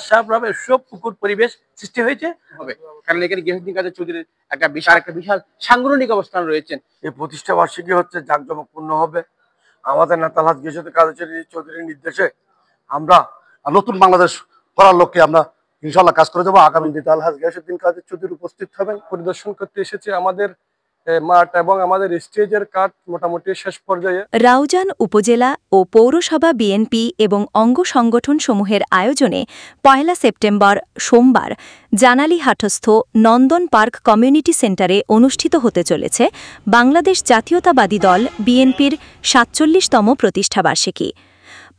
স্বাভাবে সব পুকুর পরিবেশ সৃষ্টি হয়েছে হবে, কারণ এখানে গিয়াসউদ্দিন কাদের চৌধুরীর একটা বিশাল সাংগঠনিক অবস্থান রয়েছেন। এই প্রতিষ্ঠা বার্ষিকী হচ্ছে জাঁকজমকপূর্ণ হবে। আমাদের নেতা আলহাজ গিয়াসউদ্দিন কাদের চৌধুরীর নির্দেশে আমরা নতুন বাংলাদেশ করার লক্ষ্যে আমরা ইনশাআল্লাহ কাজ করে যাবো। আগামী দিনে আলহাজ গিয়াসউদ্দিন কাদের চৌধুরী উপস্থিত হবেন, পরিদর্শন করতে এসেছে আমাদের মাঠ এবং আমাদের স্টেজের কাজ মোটামুটি শেষ পর্যায়ে। রাউজান উপজেলা ও পৌরসভা বিএনপি এবং অঙ্গ সংগঠনসমূহের আয়োজনে ১ সেপ্টেম্বর সোমবার জানালীহাটস্থ নন্দন পার্ক কমিউনিটি সেন্টারে অনুষ্ঠিত হতে চলেছে বাংলাদেশ জাতীয়তাবাদী দল বিএনপির ৪৭তম প্রতিষ্ঠাবার্ষিকী।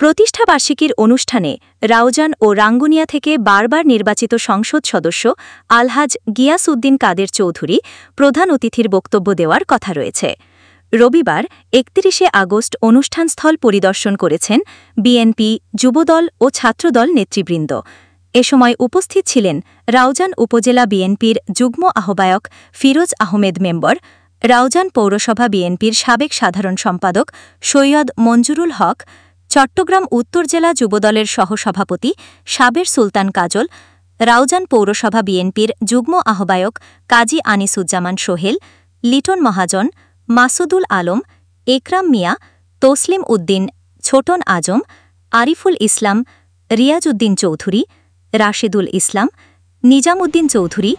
প্রতিষ্ঠাবার্ষিকীর অনুষ্ঠানে রাউজান ও রাঙ্গুনিয়া থেকে বারবার নির্বাচিত সংসদ সদস্য আলহাজ গিয়াসউদ্দিন কাদের চৌধুরী প্রধান অতিথির বক্তব্য দেওয়ার কথা রয়েছে। রবিবার ৩১ আগস্ট অনুষ্ঠানস্থল পরিদর্শন করেছেন বিএনপি, যুবদল ও ছাত্রদল নেতৃবৃন্দ। এ সময় উপস্থিত ছিলেন রাউজান উপজেলা বিএনপির যুগ্ম আহ্বায়ক ফিরোজ আহমেদ মেম্বর, রাউজান পৌরসভা বিএনপির সাবেক সাধারণ সম্পাদক সৈয়দ মঞ্জুরুল হক, চট্টগ্রাম উত্তর জেলা যুবদলের সহসভাপতি সাবের সুলতান কাজল, রাউজান পৌরসভা বিএনপির যুগ্ম আহ্বায়ক কাজী আনিসুজ্জামান সোহেল, লিটন মহাজন, মাসুদুল আলম, একরাম মিয়া, তসলিম উদ্দিন, ছোটন আজম, আরিফুল ইসলাম, রিয়াজউদ্দিন চৌধুরী, রাশেদুল ইসলাম, নিজামউদ্দিন চৌধুরী,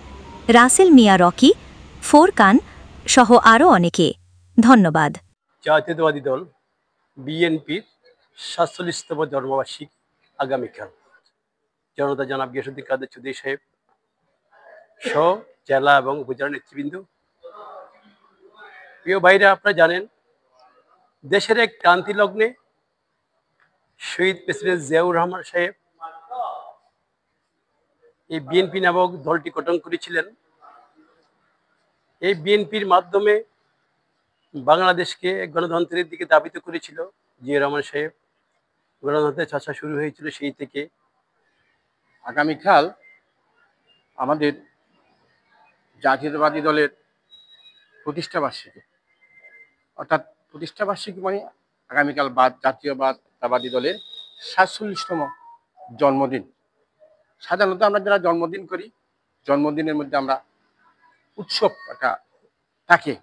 রাসেল মিয়া রকি, ফোরকান সহ আরও অনেকে। ধন্যবাদ। জাতীয়তাবাদী দল বিএনপির ৪৭তম জন্মবার্ষিকী আগামীকাল জনতা জনাব গিয়াসউদ্দিন কাদের চৌধুরী সাহেব সহ জেলা এবং উপজেলা নেতৃবৃন্দ, প্রিয় ভাইরা, আপনারা জানেন দেশের এক ক্রান্তি লগ্নে শহীদ প্রেসিডেন্ট জিয়াউর রহমান সাহেব এই বিএনপি নামক দলটি গঠন করেছিলেন। এই বিএনপির মাধ্যমে বাংলাদেশকে গণতন্ত্রের দিকে ধাবিত করেছিল জিয়াউর রহমান সাহেব। গণতন্ত্রের চর্চা শুরু হয়েছিল সেই থেকে। আগামীকাল আমাদের জাতীয়তাবাদী দলের প্রতিষ্ঠাবার্ষিকী, অর্থাৎ প্রতিষ্ঠাবার্ষিকী মানে আগামীকাল জাতীয়তাবাদী দলের ৪৭তম জন্মদিন। সাধারণত আমরা যারা জন্মদিন করি, জন্মদিনের মধ্যে আমরা উৎসব একটা থাকে।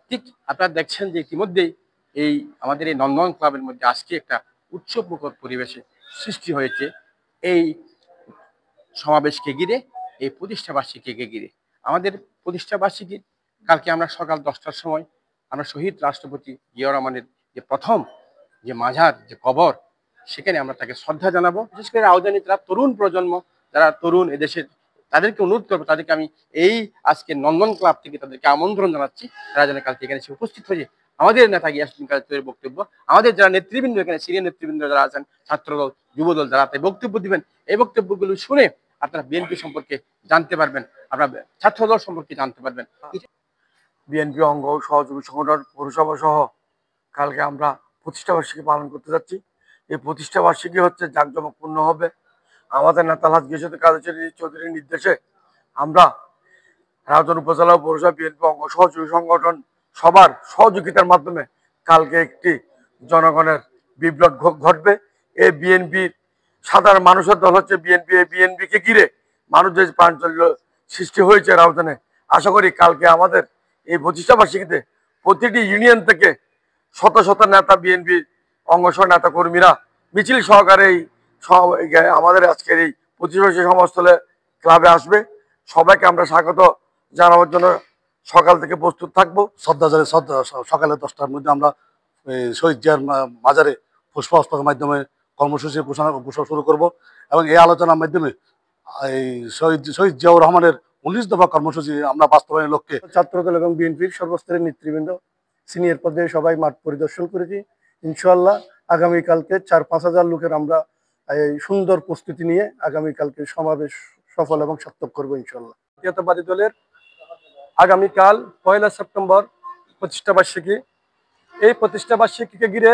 ঠিক আপনারা দেখছেন যে ইতিমধ্যেই এই আমাদের এই নন্দন ক্লাবের মধ্যে আজকে একটা উৎসবমুখর পরিবেশে সৃষ্টি হয়েছে এই সমাবেশকে ঘিরে, এই প্রতিষ্ঠাবার্ষিকীকে ঘিরে। আমাদের প্রতিষ্ঠাবার্ষিকী কালকে আমরা সকাল ১০টার সময় আমরা শহীদ রাষ্ট্রপতি জিয়াউর রহমানের যে প্রথম যে মাজার, যে কবর, সেখানে আমরা তাকে শ্রদ্ধা জানাবো। বিশেষ করে রাউজানি যারা তরুণ প্রজন্ম, যারা তরুণ এদেশের, তাদেরকে অনুরোধ করবো, তাদেরকে আমি এই আজকে নন্দন ক্লাব থেকে তাদেরকে আমন্ত্রণ জানাচ্ছি, তারা যেন কালকে এখানে এসে উপস্থিত হয়ে আমাদের নেতা গিয়াসউদ্দিন কাদের চৌধুরীর বক্তব্য, আমাদের যারা নেতৃবৃন্দ এখানে সিনিয়র নেতৃবৃন্দ যারা আছেন, ছাত্রদল, যুবদল, যারা তাই বক্তব্য দিবেন, এই বক্তব্যগুলো শুনে আপনারা বিএনপি সম্পর্কে জানতে পারবেন, আপনারা ছাত্রদল সম্পর্কে জানতে পারবেন। বিএনপি অঙ্গ সহযোগী সংগঠন পৌরসভা সহ কালকে আমরা প্রতিষ্ঠাবার্ষিকী পালন করতে যাচ্ছি। এই প্রতিষ্ঠাবার্ষিকী হচ্ছে জাঁকজমকপূর্ণ হবে। আমাদের নেতা আলহাজ গিয়াসউদ্দিন কাদের চৌধুরীর নির্দেশে আমরা রাউজান উপজেলা পৌরসভা বিএনপি অঙ্গ সহযোগী সংগঠন সবার সহযোগিতার মাধ্যমে কালকে একটি জনগণের বিপ্লব ঘটবে। এই বিএনপির সাধারণ মানুষের দল হচ্ছে বিএনপি। এই বিএনপিকে ঘিরে মানুষ যে প্রাঞ্চল্য সৃষ্টি হয়েছে রাউজানে, আশা করি কালকে আমাদের এই প্রতিষ্ঠাবার্ষিকীতে প্রতিটি ইউনিয়ন থেকে শত শত নেতা, বিএনপি অঙ্গসহ নেতা কর্মীরা মিছিল সহকারে আমাদের আজকের এই প্রতিষ্ঠাবার্ষিকী সমাবেশস্থলে ক্লাবে আসবে। সবাইকে আমরা স্বাগত জানানোর জন্য সকাল থেকে প্রস্তুত থাকবো। সকালে 10টার মধ্যে আমরা শহীদ জিয়ার মাজারে পুষ্পাস্তকের মাধ্যমে কর্মসূচি ঘোষণা শুরু করব এবং এই আলোচনার মাধ্যমে এই শহীদ জিয়াউর রহমানের 19 দফা কর্মসূচি আমরা বাস্তবায়নের লক্ষ্যে ছাত্রদল এবং বিএনপির সর্বস্তরের নেতৃবৃন্দ, সিনিয়র পর্যায়ে সবাই মাঠ পরিদর্শন করেছি। ইনশাআল্লাহ আগামীকালকে 4-5 হাজার লোকের আমরা এই সুন্দর প্রস্তুতি নিয়ে আগামীকালকে সমাবেশ সফল এবং সার্থক করবো ইনশাআল্লাহ। জাতীয়তাবাদী দলের আগামীকাল 1 সেপ্টেম্বর প্রতিষ্ঠাবার্ষিকী। এই প্রতিষ্ঠাবার্ষিকীকে ঘিরে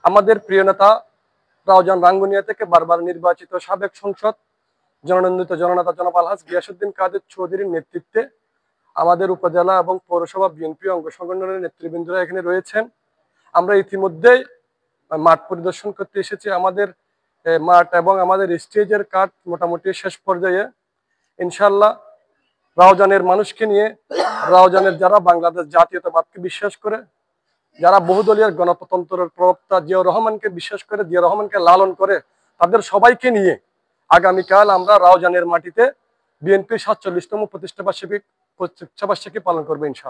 আমাদের প্রিয় নেতা রাউজান রাঙ্গুনিয়া থেকে বারবার নির্বাচিত সাবেক সংসদ জননন্দিত জননেতা জনাব আলহাজ গিয়াসউদ্দিন কাদের চৌধুরীর নেতৃত্বে আমাদের উপজেলা এবং পৌরসভা বিএনপি অঙ্গ সংগঠনের নেতৃবৃন্দরা এখানে রয়েছেন। আমরা ইতিমধ্যেই মাঠ পরিদর্শন করতে এসেছি আমাদের মাঠ এবং আমাদের স্টেজের কাজ মোটামুটি শেষ পর্যায়ে। ইনশাল্লাহ রাউজানের মানুষকে নিয়ে, রাউজানের যারা বাংলাদেশ জাতীয়তাবাদকে বিশ্বাস করে, যারা বহুদলীয় গণতন্ত্রের প্রবক্তা জিয়াউর রহমানকে বিশ্বাস করে, জিয়াউর রহমানকে লালন করে, তাদের সবাইকে নিয়ে আগামীকাল আমরা রাউজানের মাটিতে বিএনপির ৪৭তম প্রতিষ্ঠাবার্ষিকী পালন করবো ইনশাআল্লাহ।